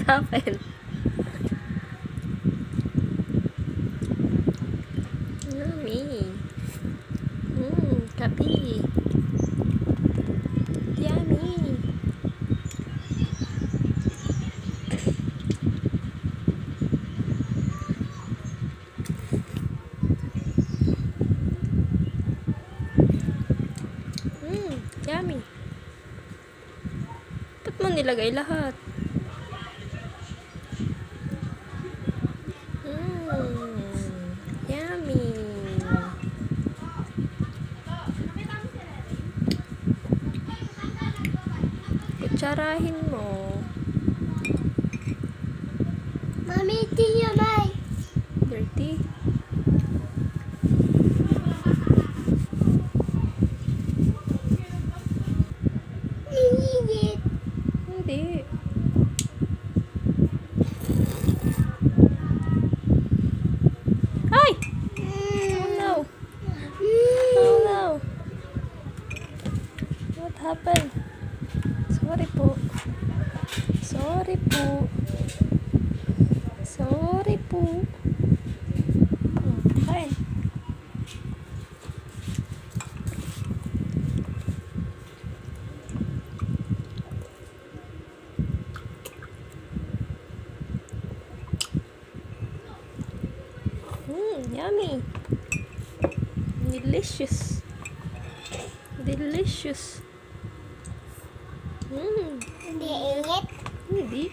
happened? Yummy. Kapi. Yummy. Yummy. Ba't mo nilagay lahat? Yummy. Kutsarahin mo. Mami, tiyo, bay. Dirty. Init. Hindi. Ay! Oh no. Oh no. What happened? Sorry po. Sorry po. Sorry po. Kain. Yummy. Delicious. Delicious. Hindi init. Hindi.